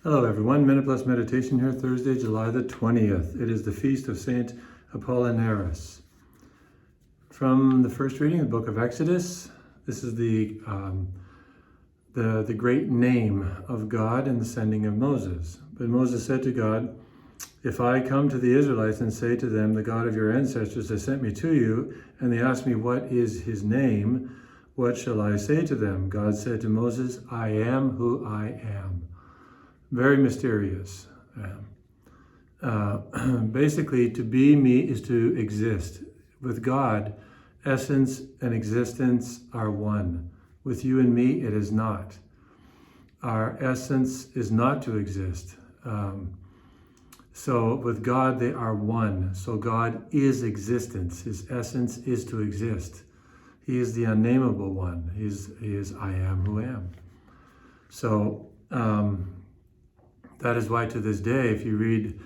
Hello everyone, Minute Plus Meditation here, Thursday, July the 20th. It is the feast of Saint Apollinaris. From the first reading of the book of Exodus, this is the great name of God and the sending of Moses. But Moses said to God, "If I come to the Israelites and say to them, the God of your ancestors has sent me to you, and they ask me, what is his name? What shall I say to them?" God said to Moses, "I am who I am." Very mysterious. Basically, to be me is to exist. With God, essence and existence are one. With you and me, it is not. Our essence is not to exist. So with God, they are one. So God is existence. His essence is to exist. He is the unnameable one. He is I am who am. So that is why to this day, if you read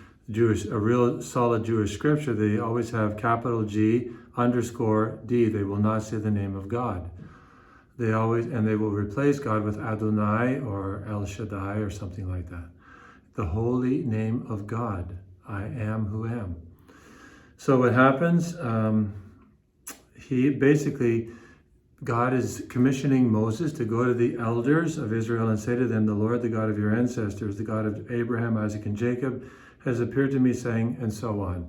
a real solid Jewish scripture, they always have capital G _ D. They will not say the name of God. They will replace God with Adonai or El Shaddai or something like that. The holy name of God. I am who am. So what happens? God is commissioning Moses to go to the elders of Israel and say to them, "The Lord, the God of your ancestors, the God of Abraham, Isaac, and Jacob, has appeared to me, saying," and so on.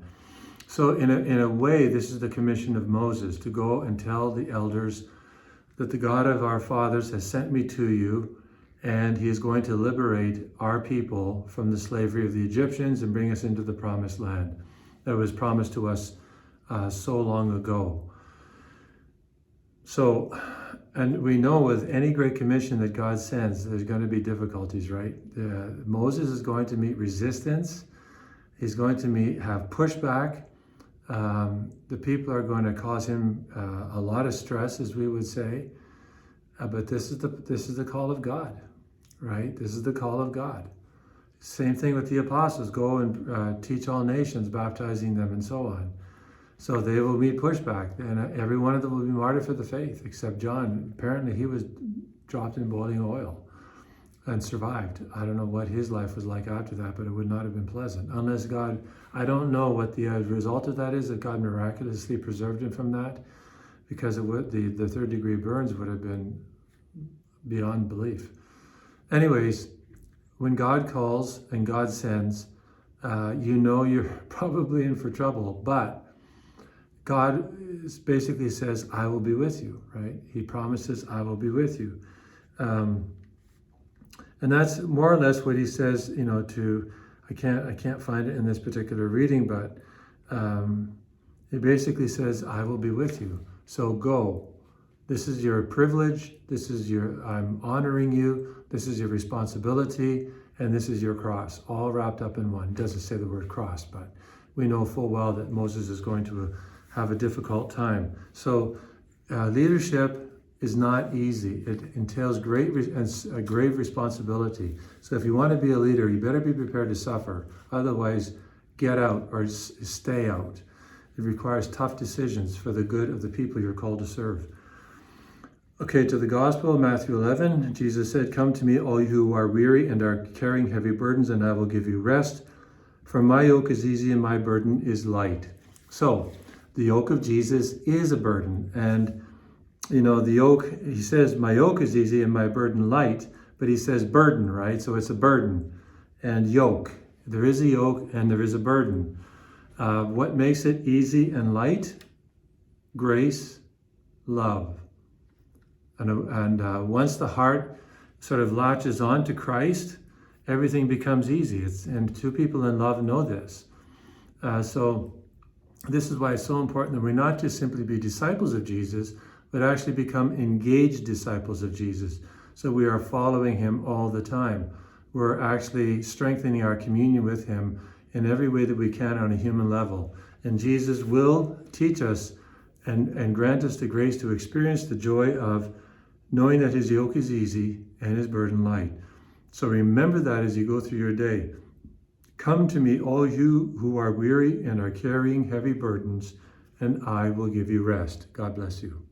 So in a way, this is the commission of Moses, to go and tell the elders that the God of our fathers has sent me to you, and he is going to liberate our people from the slavery of the Egyptians and bring us into the promised land that was promised to us so long ago. So, and we know with any great commission that God sends, there's going to be difficulties, right? Moses is going to meet resistance. He's going to have pushback. The people are going to cause him a lot of stress, as we would say. But this is the call of God, right? This is the call of God. Same thing with the apostles. Go and teach all nations, baptizing them, and so on. So they will meet pushback, and every one of them will be martyred for the faith, except John. Apparently he was dropped in boiling oil and survived. I don't know what his life was like after that, but it would not have been pleasant. Unless God, I don't know what the result of that is, that God miraculously preserved him from that, because the third degree burns would have been beyond belief. Anyways, when God calls and God sends, you're probably in for trouble, but God basically says, "I will be with you," right? He promises, "I will be with you." And that's more or less what he says, I can't find it in this particular reading, but he basically says, "I will be with you. So go. This is your privilege. I'm honoring you. This is your responsibility. And this is your cross," all wrapped up in one. It doesn't say the word cross, but we know full well that Moses is going to have a difficult time. So leadership is not easy. It entails a grave responsibility. So if you want to be a leader, you better be prepared to suffer. Otherwise, get out or stay out. It requires tough decisions for the good of the people you're called to serve. Okay, to the Gospel of Matthew 11, Jesus said, "Come to me, all you who are weary and are carrying heavy burdens, and I will give you rest. For my yoke is easy and my burden is light." So, the yoke of Jesus is a burden. And, the yoke, he says, "My yoke is easy and my burden light," but he says burden, right? So it's a burden and yoke. There is a yoke and there is a burden. What makes it easy and light? Grace, love. And once the heart sort of latches on to Christ, everything becomes easy. And two people in love know this. So this is why it's so important that we not just simply be disciples of Jesus, but actually become engaged disciples of Jesus. So we are following him all the time. We're actually strengthening our communion with him in every way that we can on a human level. And Jesus will teach us and grant us the grace to experience the joy of knowing that his yoke is easy and his burden light. So remember that as you go through your day. "Come to me, all you who are weary and are carrying heavy burdens, and I will give you rest." God bless you.